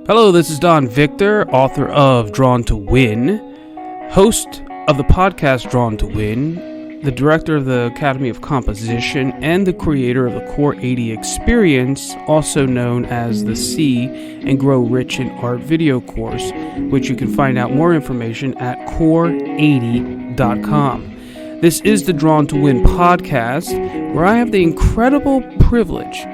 Hello, this is Don Victor, author of Drawn to Win, host of the podcast Drawn to Win, the director of the Academy of Composition, and the creator of the Core 80 Experience, also known as the See and Grow Rich in Art video course, which you can find out more information at core80.com. This is the Drawn to Win podcast, where I have the incredible privilege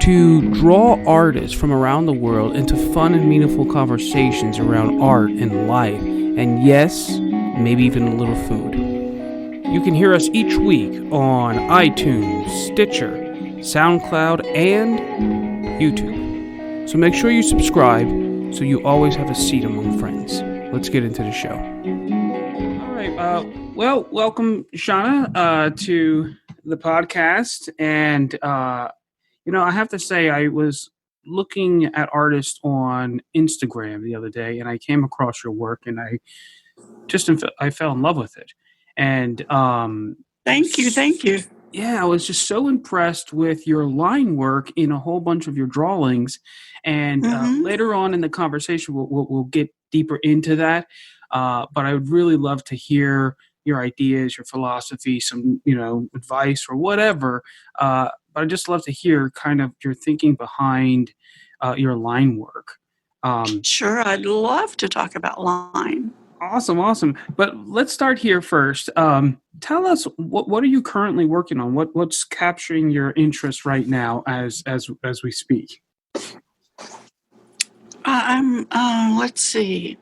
to draw artists from around the world into fun and meaningful conversations around art and life, and yes, maybe even a little food. You can hear us each week on iTunes, Stitcher, SoundCloud, and YouTube. So make sure you subscribe so you always have a seat among friends. Let's get into the show. All right, welcome, Shanna, to the podcast, and I have to say, I was looking at artists on Instagram the other day, and I came across your work, and I fell in love with it. And thank you. Yeah, I was just so impressed with your line work in a whole bunch of your drawings. And later on in the conversation, we'll get deeper into that. But I would really love to hear your ideas, your philosophy, some advice or whatever. But I'd just love to hear kind of your thinking behind your line work. Sure, I'd love to talk about line. Awesome. But let's start here first. Tell us what are you currently working on? What's capturing your interest right now as we speak? Let's see.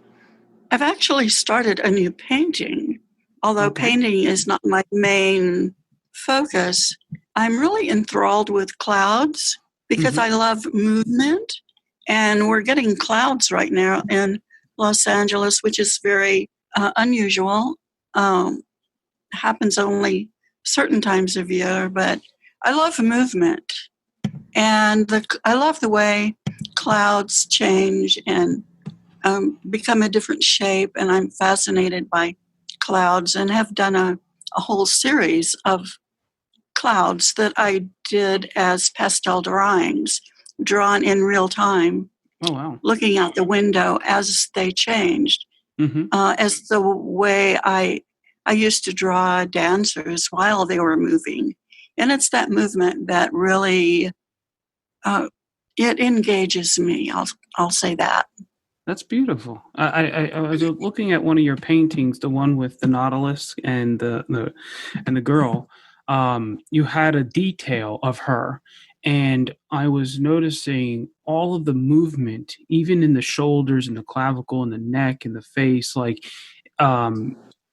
I've actually started a new painting, although painting is not my main focus. I'm really enthralled with clouds because I love movement, and we're getting clouds right now in Los Angeles, which is very unusual. Happens only certain times of year, but I love movement, and I love the way clouds change and become a different shape, and I'm fascinated by clouds and have done a whole series of clouds that I did as pastel drawings, drawn in real time. Oh, wow. Looking out the window as they changed, as the way I used to draw dancers while they were moving. And it's that movement that really, it engages me. I'll say that. That's beautiful. I was looking at one of your paintings, the one with the Nautilus and the girl. You had a detail of her, and I was noticing all of the movement, even in the shoulders and the clavicle and the neck and the face. Like,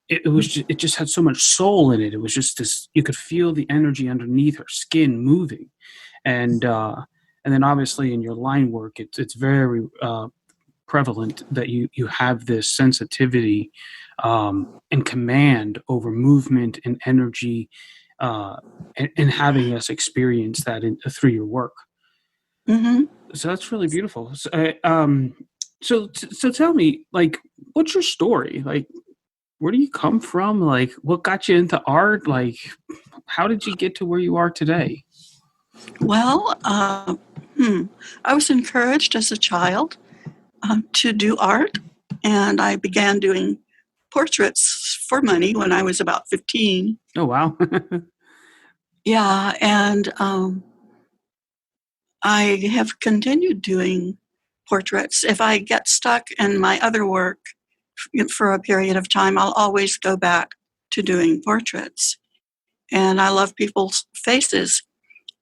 it just had so much soul in it. It was just this, you could feel the energy underneath her skin moving. And then obviously in your line work, it's very prevalent that you have this sensitivity and command over movement and energy, and having us experience that through your work. So that's really beautiful. So tell me, like, what's your story? Like, where do you come from? Like, what got you into art? Like, how did you get to where you are today? Well, I was encouraged as a child to do art, and I began doing portraits for money when I was about 15. Oh, wow. Yeah, and I have continued doing portraits. If I get stuck in my other work for a period of time, I'll always go back to doing portraits. And I love people's faces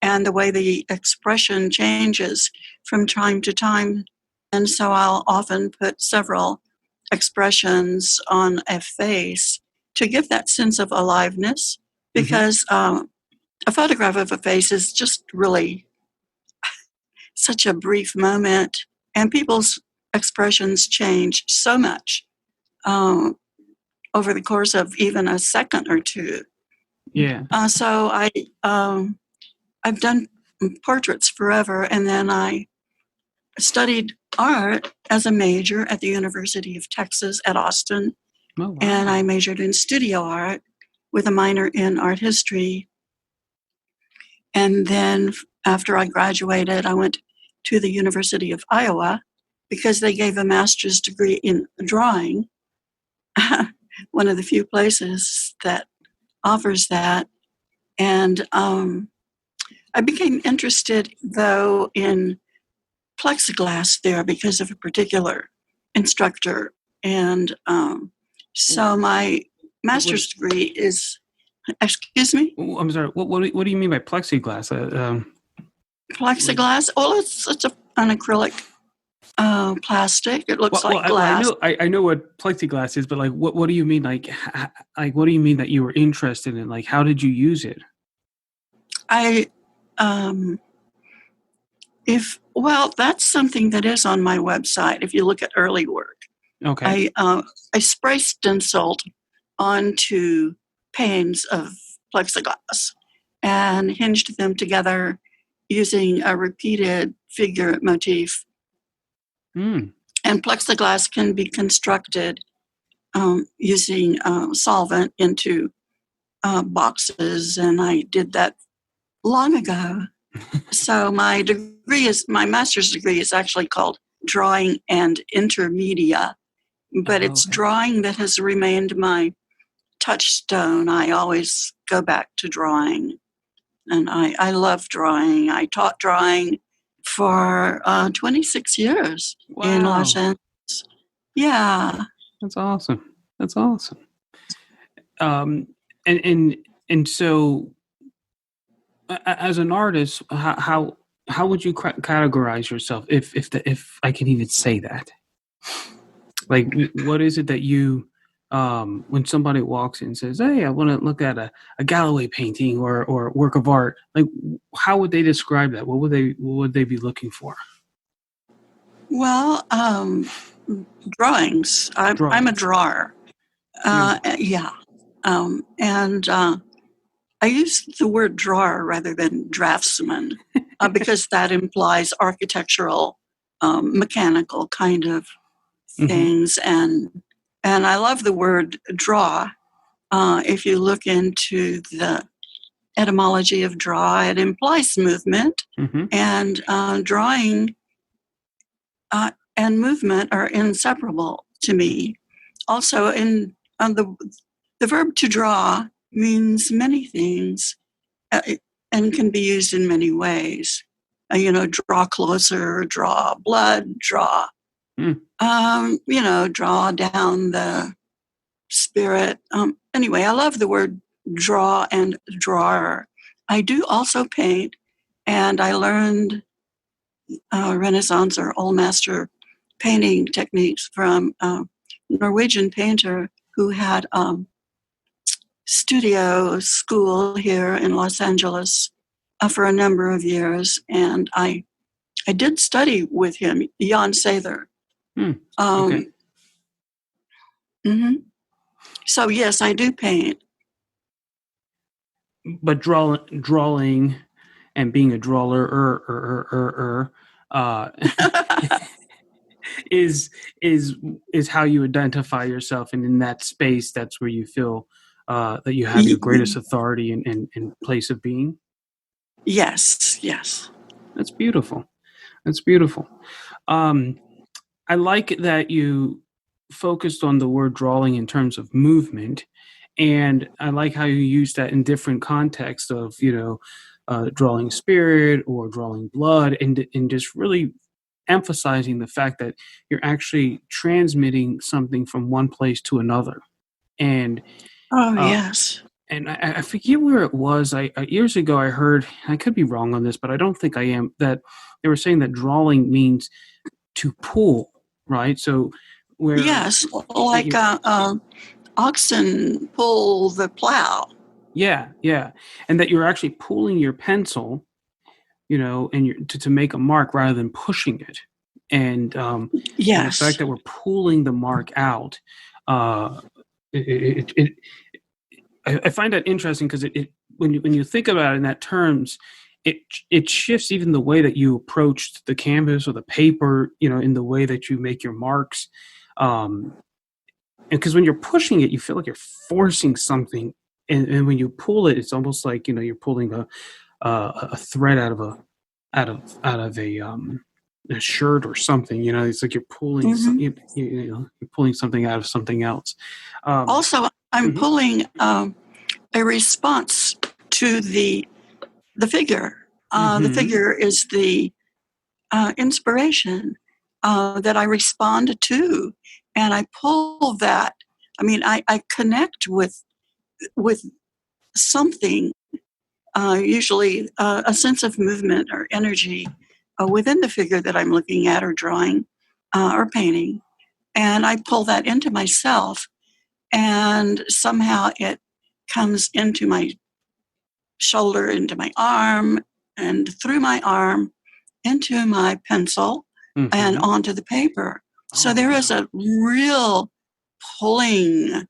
and the way the expression changes from time to time. And so I'll often put several expressions on a face to give that sense of aliveness, because a photograph of a face is just really such a brief moment, and people's expressions change so much over the course of even a second or two. Yeah. So I've done portraits forever, and then I studied art as a major at the University of Texas at Austin. Oh, wow. And I majored in studio art with a minor in art history. And then after I graduated, I went to the University of Iowa because they gave a master's degree in drawing, one of the few places that offers that. And I became interested, though, in plexiglass there because of a particular instructor. And so my master's degree is, excuse me? I'm sorry, what do you mean by plexiglass? Plexiglass? Well, it's an acrylic plastic. It looks like glass. I know what plexiglass is, but like, what do you mean? Like what do you mean that you were interested in? Like, how did you use it? That's something that is on my website. If you look at early work, okay, I spray stenciled onto panes of plexiglass and hinged them together using a repeated figure motif. And plexiglass can be constructed using solvent into boxes, and I did that long ago. So my master's degree is actually called Drawing and Intermedia, but it's drawing that has remained my touchstone. I always go back to drawing, and I love drawing. I taught drawing for 26 years in Los Angeles. Yeah. That's awesome. And so, as an artist, how would you categorize yourself, if I can even say that? Like, what is it that you, when somebody walks in and says, "Hey, I want to look at a Galloway painting or work of art," like, how would they describe that? What would they be looking for? Well, drawings. I'm a drawer. Yeah. And I use the word drawer rather than draftsman because that implies architectural, mechanical kind of things. And I love the word draw. If you look into the etymology of draw, it implies movement, and drawing and movement are inseparable to me. Also, the verb to draw means many things and can be used in many ways. Draw closer, draw blood, draw, draw down the spirit. Anyway, I love the word draw and drawer. I do also paint, and I learned Renaissance or Old Master painting techniques from a Norwegian painter who had studio school here in Los Angeles for a number of years, and I did study with him, Jan Sather. Okay. So yes, I do paint. But drawing and being a drawer is how you identify yourself, and in that space, that's where you feel that you have your greatest authority and place of being. Yes. That's beautiful. I like that you focused on the word drawing in terms of movement, and I like how you use that in different contexts of drawing spirit or drawing blood, and just really emphasizing the fact that you're actually transmitting something from one place to another. And yes. And I forget where it was. Years ago I heard, I could be wrong on this, but I don't think I am, that they were saying that drawing means to pull, right? So where yes, like oxen pull the plow. Yeah, and that you're actually pulling your pencil, and to make a mark rather than pushing it. And yes, and the fact that we're pulling the mark out, I find that interesting because when you think about it in that terms, it shifts even the way that you approach the canvas or the paper, in the way that you make your marks. And because when you're pushing it, you feel like you're forcing something, and when you pull it, it's almost like you're pulling a thread out of a a shirt or something. It's like you're pulling you're pulling something out of something else. Also, I'm pulling a response to the figure. The figure is the inspiration that I respond to, and I pull that. I mean, I connect with something, usually a sense of movement or energy within the figure that I'm looking at or drawing or painting, and I pull that into myself, and somehow it comes into my shoulder, into my arm, and through my arm into my pencil and onto the paper. So there is a real pulling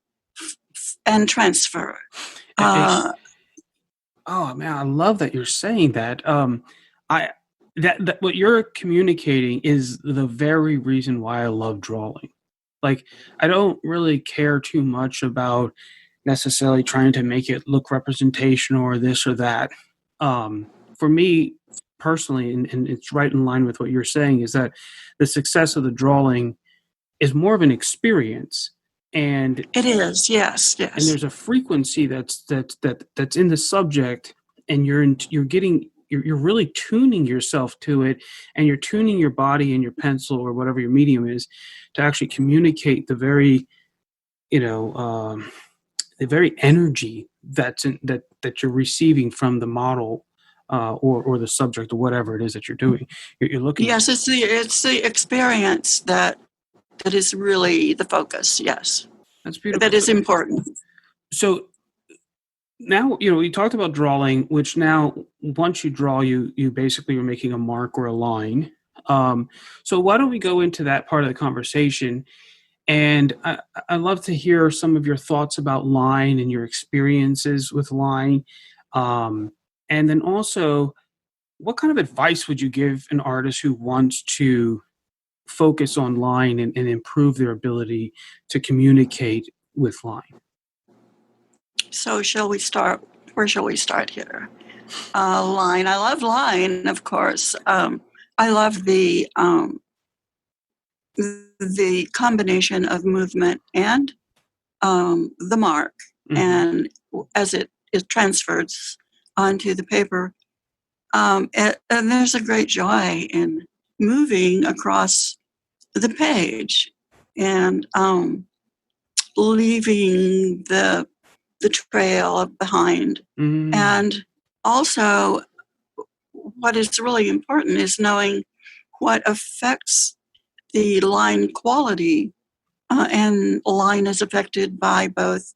and transfer. Oh man, I love that you're saying that. That what you're communicating is the very reason why I love drawing. Like, I don't really care too much about necessarily trying to make it look representational or this or that. For me personally, and it's right in line with what you're saying, is that the success of the drawing is more of an experience. And it is, yes. And there's a frequency that's in the subject, and you're really tuning yourself to it, and you're tuning your body and your pencil or whatever your medium is to actually communicate the very, the very energy that you're receiving from the model or the subject or whatever it is that you're doing. You're looking. Yes, it's the experience that is really the focus. Yes, that's beautiful. That is important. So now, we talked about drawing, which now once you draw, you basically are making a mark or a line. So why don't we go into that part of the conversation? And I'd love to hear some of your thoughts about line and your experiences with line. And then also, what kind of advice would you give an artist who wants to focus on line and improve their ability to communicate with line? So shall we start? Where shall we start here? Line. I love line, of course. I love the combination of movement and the mark, and as it transfers onto the paper. And there's a great joy in moving across the page and leaving the trail behind. And also, what is really important is knowing what affects the line quality. And line is affected by both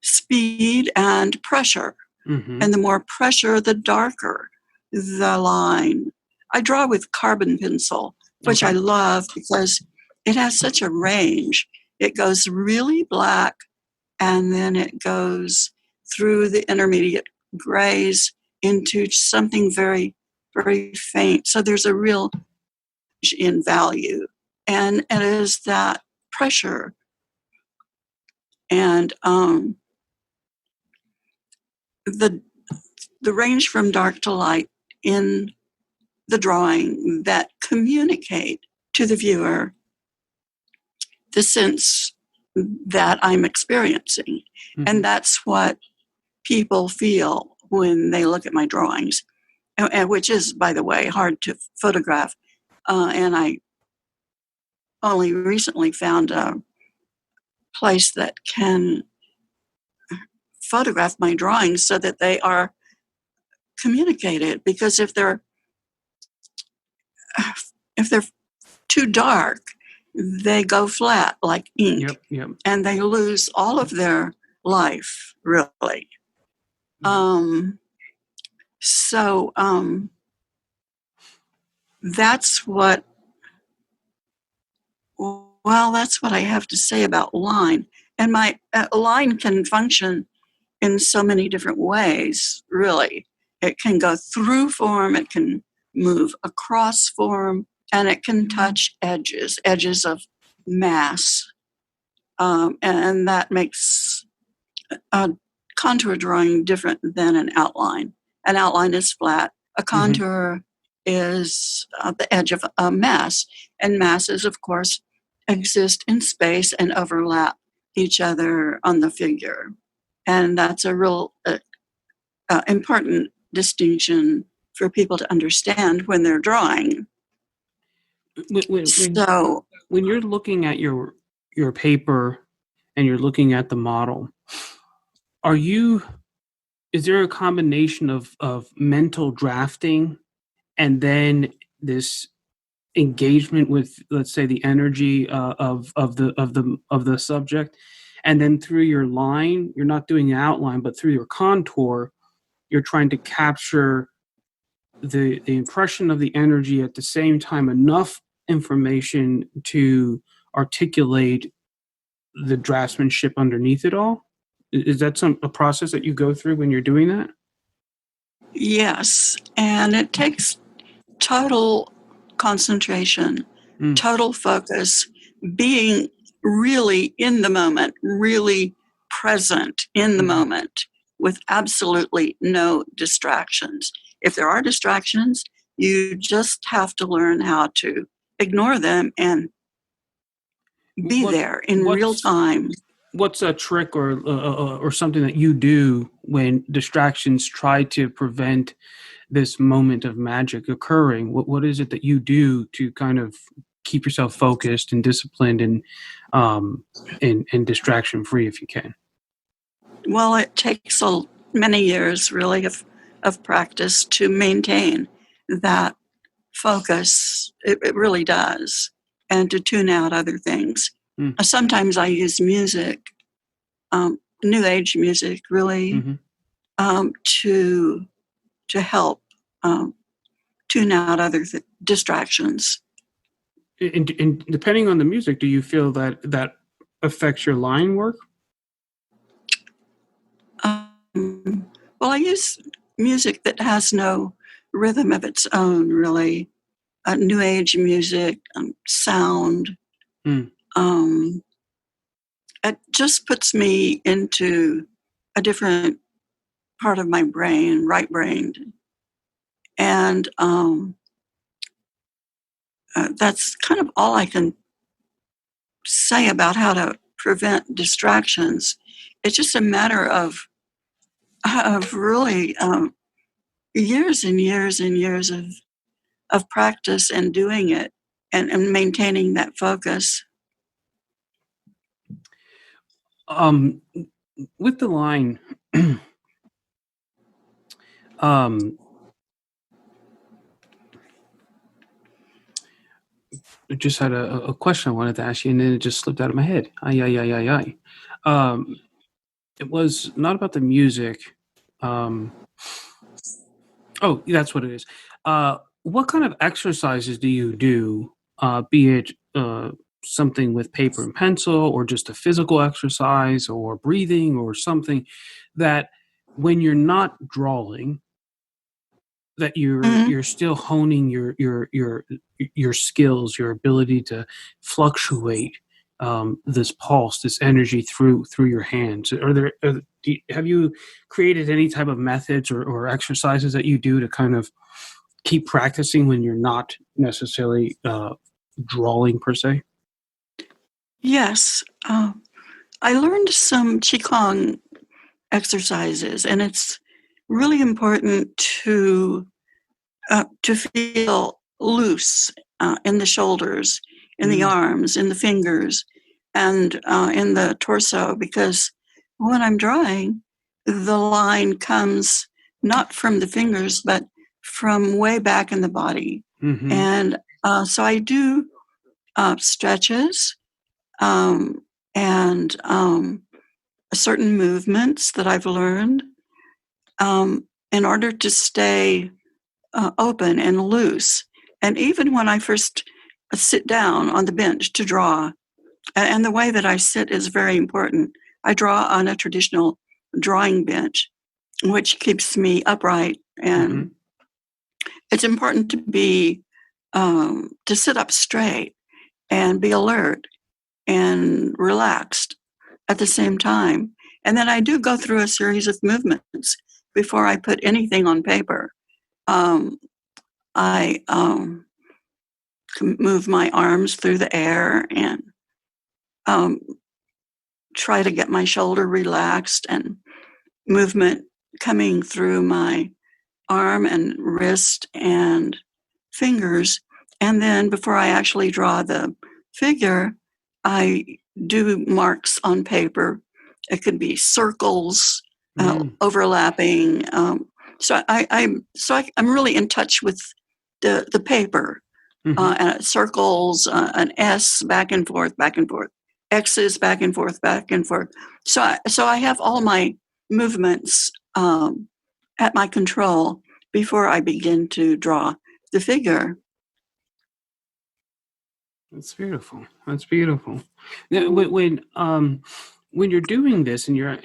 speed and pressure. And the more pressure, the darker the line. I draw with carbon pencil, which I love because it has such a range. It goes really black, and then it goes through the intermediate grays into something very, very faint. So there's a real in value. And it is that pressure and the range from dark to light in the drawing that communicate to the viewer the sense that I'm experiencing. And that's what people feel when they look at my drawings, and which is, by the way, hard to photograph. And I only recently found a place that can photograph my drawings so that they are communicated, because if they're too dark, they go flat like ink. And they lose all of their life, really. So that's what I have to say about line. And my line can function in so many different ways, really. It can go through form, it can move across form, and it can touch edges of mass. And that makes a contour drawing different than an outline. An outline is flat. A contour is the edge of a mass. And masses, of course, exist in space and overlap each other on the figure. And that's a real important distinction for people to understand when they're drawing. When you're looking at your paper and you're looking at the model, is there a combination of mental drafting and then this engagement with, let's say, the energy of the subject, and then through your line, you're not doing an outline, but through your contour, you're trying to capture the impression of the energy at the same time, enough information to articulate the draftsmanship underneath it all? Is that a process that you go through when you're doing that? Yes, and it takes total concentration, total focus, being really in the moment, really present in the moment with absolutely no distractions. If there are distractions, you just have to learn how to ignore them and be there in real time. What's a trick or something that you do when distractions try to prevent this moment of magic occurring? What is it that you do to kind of keep yourself focused and disciplined and distraction free if you can? Well, it takes many years really of practice to maintain that focus. It really does. And to tune out other things. Sometimes I use music, new age music, really, to help tune out other distractions. And depending on the music, do you feel that affects your line work? Well, I use music that has no rhythm of its own, really. New age music, sound. It just puts me into a different part of my brain, right-brained. And that's kind of all I can say about how to prevent distractions. It's just a matter of really years and years and years of practice and doing it and maintaining that focus. With the line, I just had a question I wanted to ask you, and then it just slipped out of my head. It was not about the music. Oh, that's what it is. What kind of exercises do you do, be it something with paper and pencil, or just a physical exercise, or breathing, or something that when you're not drawing, that you're still honing your skills, your ability to fluctuate this pulse, this energy through your hands? Have you created any type of methods or exercises that you do to kind of keep practicing when you're not necessarily drawing per se? Yes. I learned some Qigong exercises, and it's really important to feel loose in the shoulders, in the arms, in the fingers, and in the torso, because when I'm drawing, the line comes not from the fingers, but from way back in the body. And so I do stretches and certain movements that I've learned in order to stay open and loose. And even when I first sit down on the bench to draw, and the way that I sit is very important. I draw on a traditional drawing bench, which keeps me upright. And it's important to be to sit up straight and be alert and relaxed at the same time. And then I do go through a series of movements before I put anything on paper. I move my arms through the air and um, try to get my shoulder relaxed and movement coming through my arm and wrist and fingers. And then before I actually draw the figure, I do marks on paper. It could be circles, overlapping. I'm really in touch with the paper. And circles, an S back and forth, X's back and forth, back and forth. So I have all my movements at my control before I begin to draw the figure. That's beautiful. That's beautiful. Now, when you're doing this and you're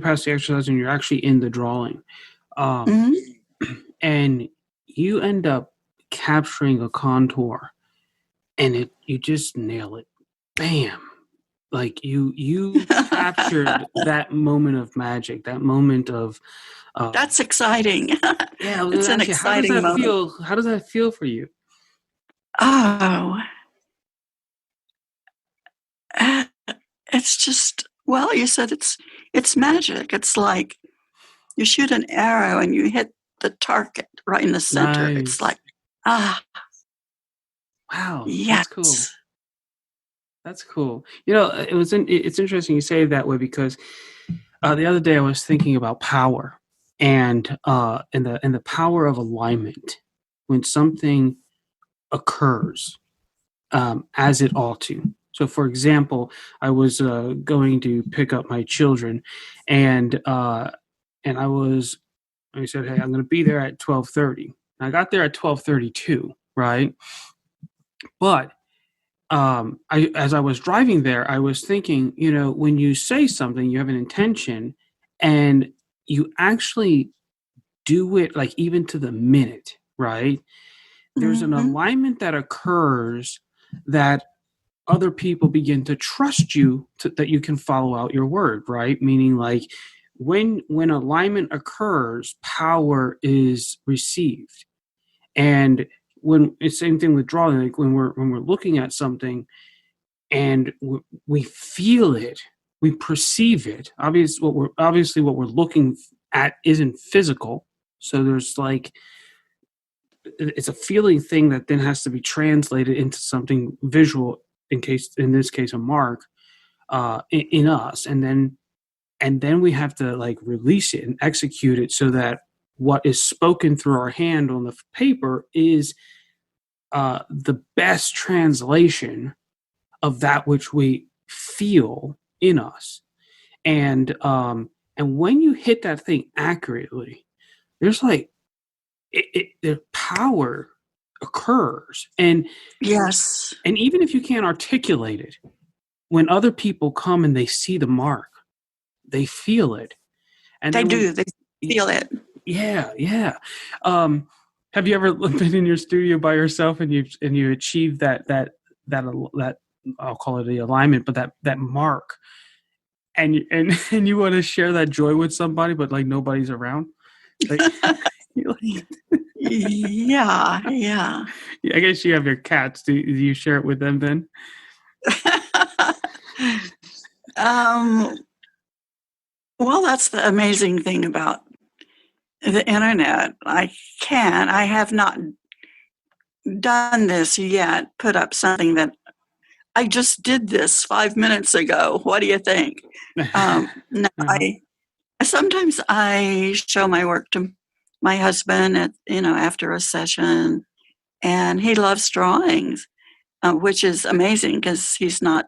past the exercise and you're actually in the drawing, and you end up capturing a contour, and you just nail it, bam! Like you captured that moment of magic, that moment of. That's exciting. Yeah, it's an exciting moment. How does that feel for you? Oh, it's just, well, you said it's magic. It's like you shoot an arrow and you hit the target right in the center. Nice. It's like, wow, yes. That's cool. That's cool. You know, it's interesting you say it that way because the other day I was thinking about power and the power of alignment when something occurs as it ought to. So, for example, I was going to pick up my children, and I said, "Hey, I'm going to be there at 12:30." I got there at 12:32, right? But as I was driving there, I was thinking, you know, when you say something, you have an intention, and you actually do it like even to the minute, right? There's an alignment that occurs that other people begin to trust you that you can follow out your word, right? Meaning like when alignment occurs, power is received. And when it's same thing with drawing, like when we're looking at something and we feel it, we perceive it. Obviously what we're looking at isn't physical. So there's like it's a feeling thing that then has to be translated into something visual in this case a mark in us, and then we have to like release it and execute it so that what is spoken through our hand on the paper is the best translation of that which we feel in us. And when you hit that thing accurately, there's like the power occurs. And yes, and even if you can't articulate it, when other people come and they see the mark, they feel it. And they do. They feel it. Yeah. Have you ever been in your studio by yourself and you achieve that I'll call it the alignment, but that mark, and you want to share that joy with somebody, but like nobody's around? Like, yeah. I guess you have your cats. Do you share it with them then? Well, that's the amazing thing about the internet. I have not done this yet, put up something that I just did this 5 minutes ago. What do you think? No, sometimes I show my work to my husband after a session, and he loves drawings, which is amazing because he's not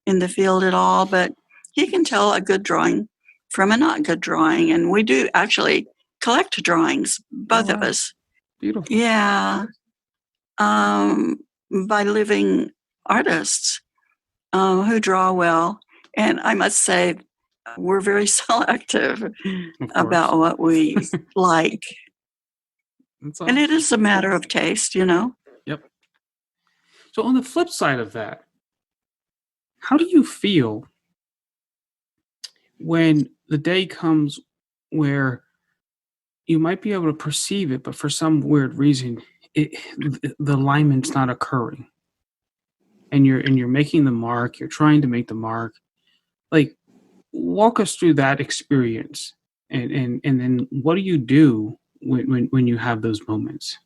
in the field at all, but he can tell a good drawing from a not good drawing. And we do actually collect drawings, both of us. Beautiful. Yeah. By living artists who draw well. And I must say, we're very selective about what we like. Awesome. And it is a matter of taste, you know? Yep. So on the flip side of that, how do you feel when the day comes where you might be able to perceive it, but for some weird reason, the alignment's not occurring. And you're making the mark, you're trying to make the mark. Like, walk us through that experience, and then what do you do when you have those moments?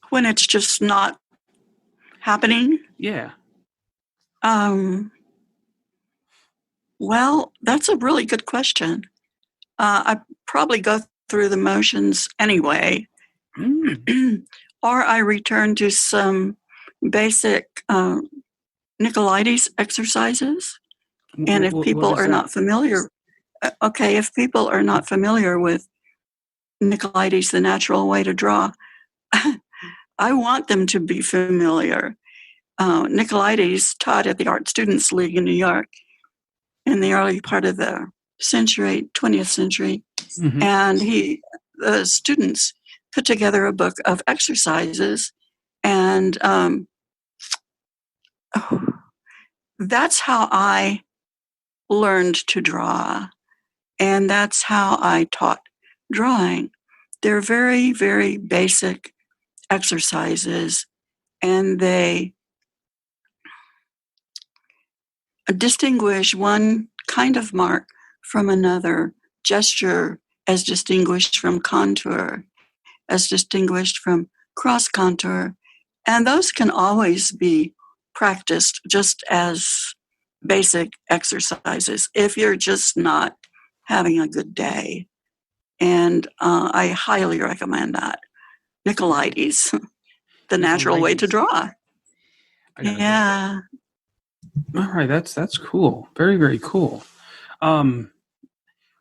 When it's just not happening? Yeah. Well, that's a really good question. I probably go through the motions anyway, or I return to some basic Nicolaides exercises. And if people are not familiar, if people are not familiar with Nicolaides, the natural way to draw, I want them to be familiar. Nicolaides taught at the Art Students League in New York in the early part of the 20th century. Mm-hmm. And the students put together a book of exercises, and that's how I learned to draw, and that's how I taught drawing. They're very, very basic exercises, and they distinguish one kind of mark from another, gesture as distinguished from contour, as distinguished from cross contour, and those can always be practiced just as basic exercises if you're just not having a good day. And I highly recommend that. Nicolaides, the natural way to draw. Yeah. All right, that's cool. Very, very cool.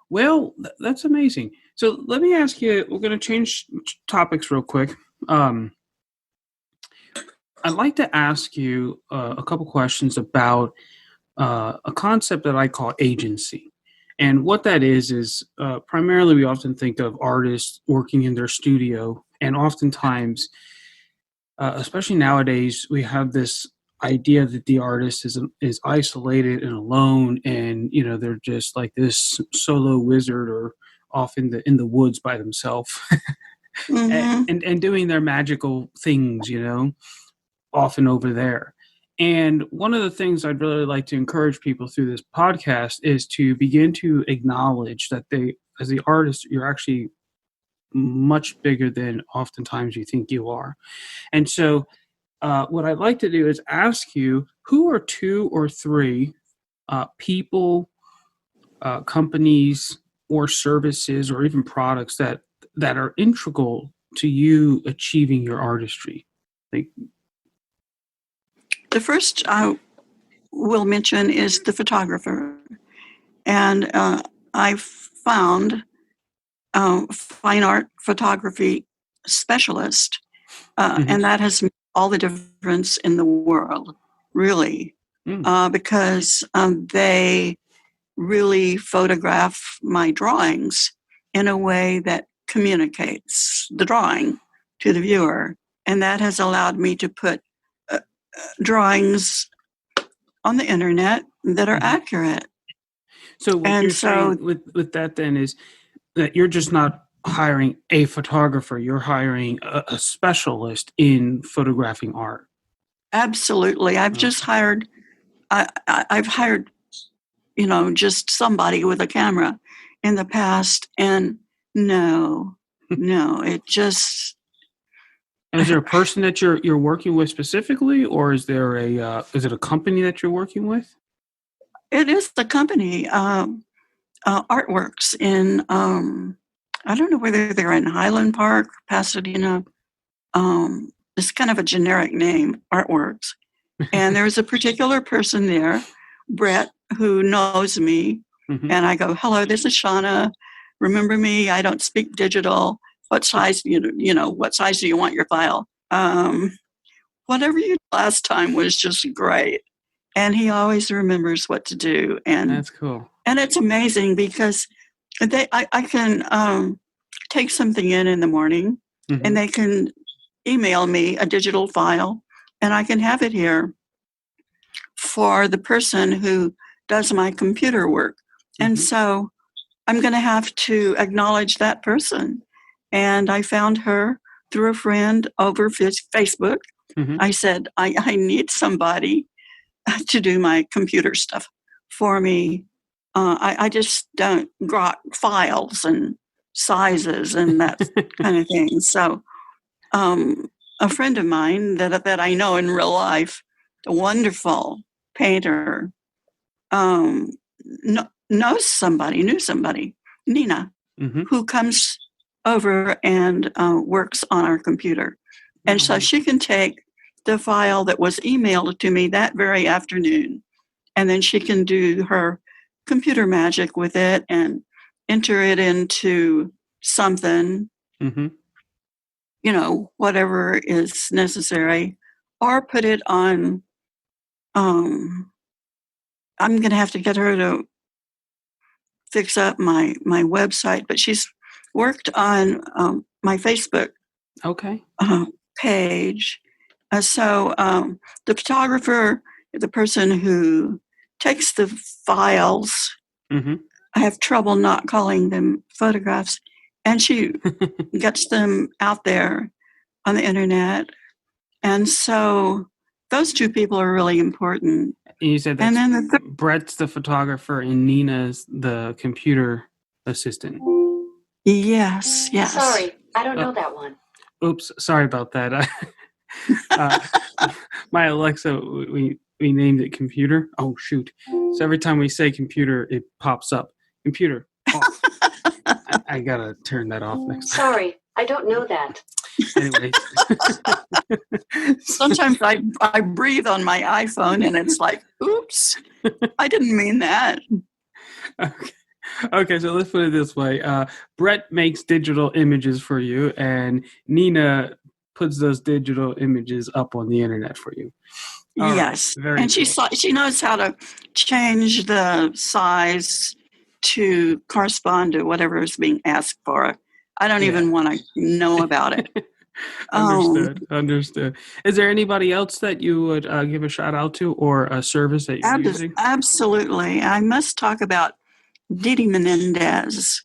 Well, that's amazing. So let me ask you, we're going to change topics real quick. I'd like to ask you a couple questions about a concept that I call agency. And what that is primarily we often think of artists working in their studio. And oftentimes, especially nowadays, we have this idea that the artist is isolated and alone, and they're just like this solo wizard or off in the woods by themselves, Mm-hmm. and doing their magical things, often over there. And one of the things I'd really like to encourage people through this podcast is to begin to acknowledge that as the artist, you're actually much bigger than oftentimes you think you are. And so what I'd like to do is ask you, who are 2 or 3 people, companies, or services, or even products that are integral to you achieving your artistry? Like, the first I will mention is the photographer. And I found fine art photography specialist, and that has made all the difference in the world, really, because they really photograph my drawings in a way that communicates the drawing to the viewer. And that has allowed me to put drawings on the internet that are accurate. So what you're saying with that then is that you're just not hiring a photographer, you're hiring a specialist in photographing art. Absolutely. I've just hired, I've hired, just somebody with a camera in the past, and no, it just. And is there a person that you're working with specifically, or is there is it a company that you're working with? It is the company, Artworks in, I don't know whether they're in Highland Park, Pasadena. It's kind of a generic name, Artworks. And there's a particular person there, Brett, who knows me. Mm-hmm. And I go, hello, this is Shanna. Remember me? I don't speak digital. What size, what size do you want your file? Whatever you did last time was just great. And he always remembers what to do. And that's cool. And it's amazing because I can take something in the morning, and they can email me a digital file, and I can have it here for the person who does my computer work. And so I'm going to have to acknowledge that person and I found her through a friend over Facebook. Mm-hmm. I said, I need somebody to do my computer stuff for me. I just don't grok files and sizes and that kind of thing. So a friend of mine that I know in real life, a wonderful painter, knew somebody, Nina, Mm-hmm. who comes over and works on our computer. And so she can take the file that was emailed to me that very afternoon, and then she can do her computer magic with it and enter it into something, Mm-hmm. whatever is necessary, or put it on. I'm going to have to get her to fix up my website, but she's worked on my Facebook Okay. page. So the photographer, the person who takes the files, Mm-hmm. I have trouble not calling them photographs, and she gets them out there on the internet. And so those two people are really important. And you said And that's then Brett's the photographer and Nina's the computer assistant. yes. Sorry, I don't know that one. Oops, sorry about that. My Alexa, we named it computer. Oh shoot! So every time we say computer, it pops up. Computer off. I gotta turn that off next time. Sorry, I don't know that. Anyways. Sometimes I breathe on my iPhone and it's like, oops, I didn't mean that. Okay, so let's put it this way. Brett makes digital images for you, and Nina puts those digital images up on the internet for you. All yes. Right, and cool. she knows how to change the size to correspond to whatever is being asked for. I don't even want to know about it. Understood. Is there anybody else that you would give a shout out to, or a service that you're using? Absolutely. I must talk about Didi Menendez.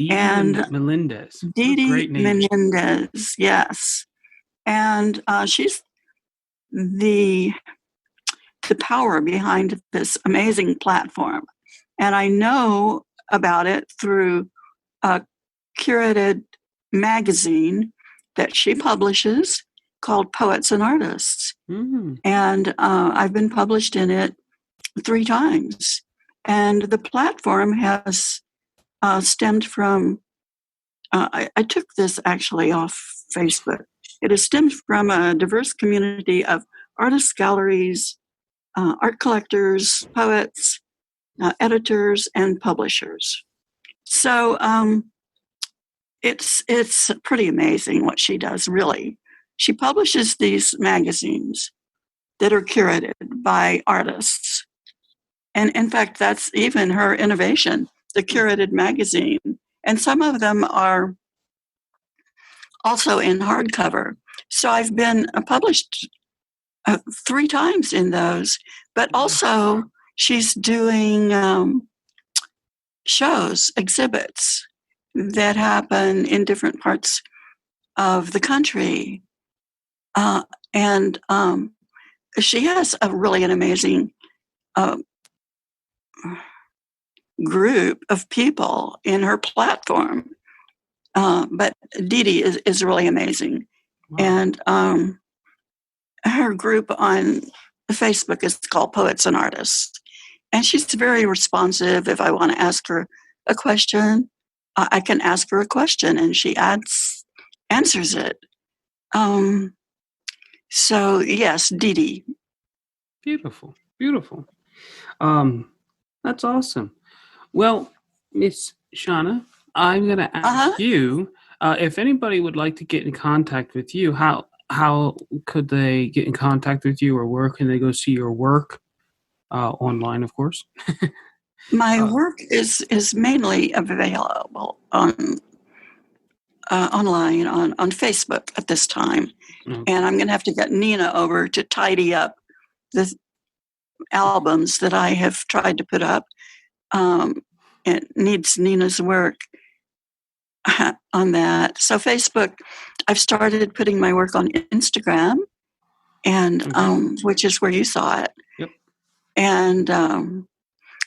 Melendez. Didi Great name. Menendez, yes. And she's the power behind this amazing platform. And I know about it through a curated magazine that she publishes called Poets and Artists. Mm-hmm. And I've been published in it 3 times. And the platform has stemmed from, I took this actually off Facebook. It has stemmed from a diverse community of artists, galleries, art collectors, poets, editors, and publishers. So it's pretty amazing what she does, really. She publishes these magazines that are curated by artists. And in fact, that's even her innovation, the curated magazine. And some of them are also in hardcover. So I've been published 3 times in those, but also she's doing shows, exhibits that happen in different parts of the country. And she has an amazing group of people in her platform. But Didi is really amazing. Wow. And her group on Facebook is called Poets and Artists. And she's very responsive. If I want to ask her a question, I can ask her a question and she answers it. So yes, Didi. Beautiful. That's awesome. Well, Miss Shanna, I'm going to ask you if anybody would like to get in contact with you. How could they get in contact with you, or where can they go see your work? Online, of course. My work is mainly available on online on Facebook at this time. Okay. And I'm going to have to get Nina over to tidy up the albums that I have tried to put up. It needs Nina's work. on that. So Facebook, I've started putting my work on Instagram, and which is where you saw it. Yep. And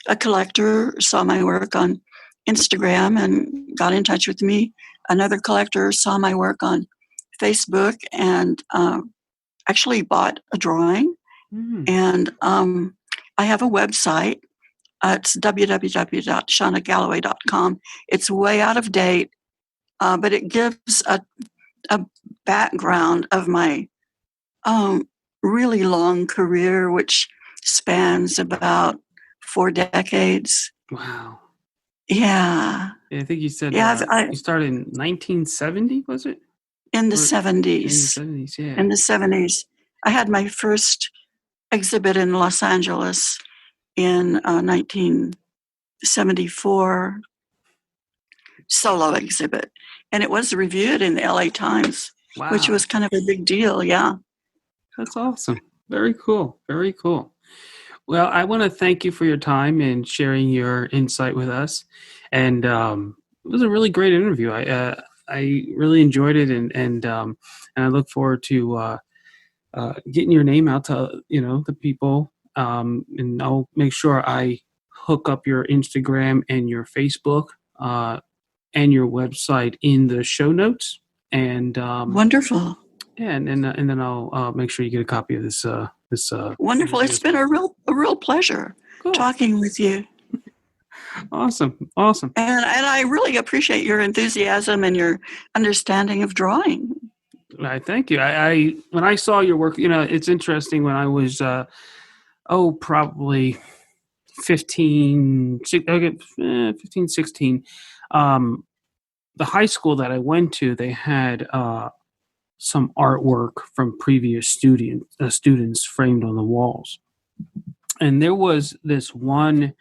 a collector saw my work on Instagram and got in touch with me. Another collector saw my work on Facebook and actually bought a drawing. Mm-hmm. And I have a website. It's www.shannagalloway.com. It's way out of date, but it gives a background of my really long career, which spans about 4 decades. Wow. Yeah. I think you said Yeah, you started in 1970, was it? in the Or 70s. In the 70s, yeah. In the 70s. I had my first exhibit in Los Angeles in 1974, solo exhibit. And it was reviewed in the LA Times, Wow. which was kind of a big deal. Yeah. That's awesome. Very cool. Very cool. Well, I want to thank you for your time and sharing your insight with us. And it was a really great interview. I really enjoyed it, and I look forward to getting your name out to the people. And I'll make sure I hook up your Instagram and your Facebook and your website in the show notes. And Wonderful. yeah, and then I'll make sure you get a copy of this. Wonderful. It's been a real pleasure talking with you. Awesome. And I really appreciate your enthusiasm and your understanding of drawing. I thank you. I when I saw your work, it's interesting. When I was probably 15, 16. The high school that I went to, they had some artwork from previous students framed on the walls. And there was this one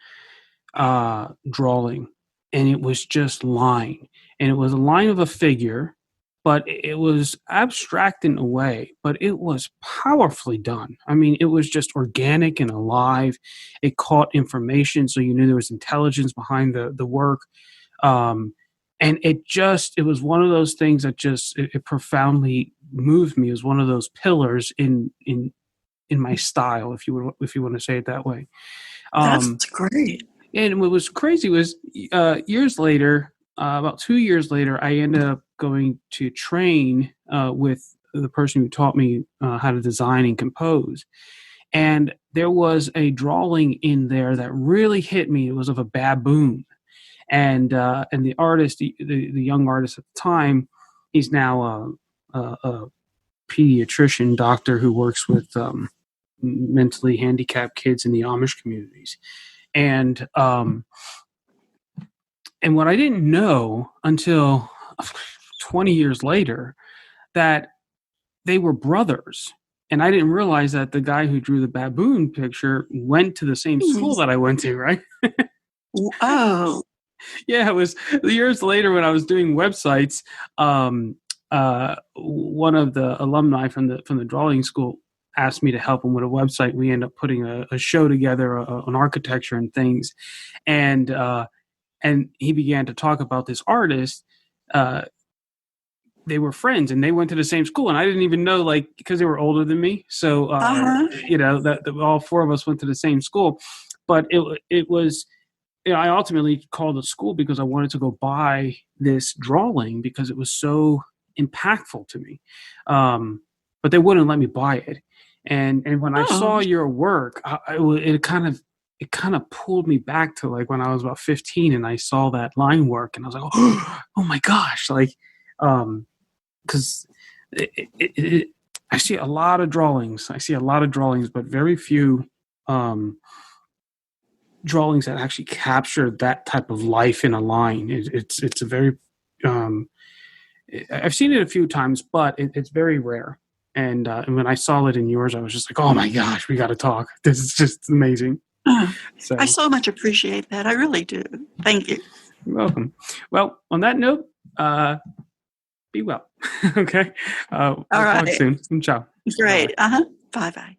drawing, and it was just line. And it was a line of a figure, but it was abstract in a way, but it was powerfully done. I mean, it was just organic and alive. It caught information, so you knew there was intelligence behind the work. And it was one of those things that just it profoundly moved me. It was one of those pillars in my style, if you want to say it that way. That's great. And what was crazy was years later, about 2 years later, I ended up going to train with the person who taught me how to design and compose. And there was a drawing in there that really hit me. It was of a baboon. And the artist, the young artist at the time, he's now a pediatrician doctor who works with mentally handicapped kids in the Amish communities. And what I didn't know until 20 years later, that they were brothers. And I didn't realize that the guy who drew the baboon picture went to the same school that I went to, right? Oh. Yeah, it was years later when I was doing websites. One of the alumni from the drawing school asked me to help him with a website. We ended up putting a show together on architecture and things, and he began to talk about this artist. They were friends, and they went to the same school, and I didn't even know, because they were older than me. So that all four of us went to the same school, but it was. I ultimately called the school because I wanted to go buy this drawing because it was so impactful to me. But they wouldn't let me buy it. And when I saw your work, it kind of pulled me back to when I was about 15 and I saw that line work and I was like, oh my gosh, because I see a lot of drawings. But very few drawings that actually capture that type of life in a line. It's a very I've seen it a few times, but it's very rare. And when I saw it in yours, I was just like, oh my gosh, we got to talk. This is just amazing. So I so much appreciate that. I really do. Thank you. You're welcome. Well, on that note, be well. Okay. All right. Talk soon. Ciao. Great. Bye-bye.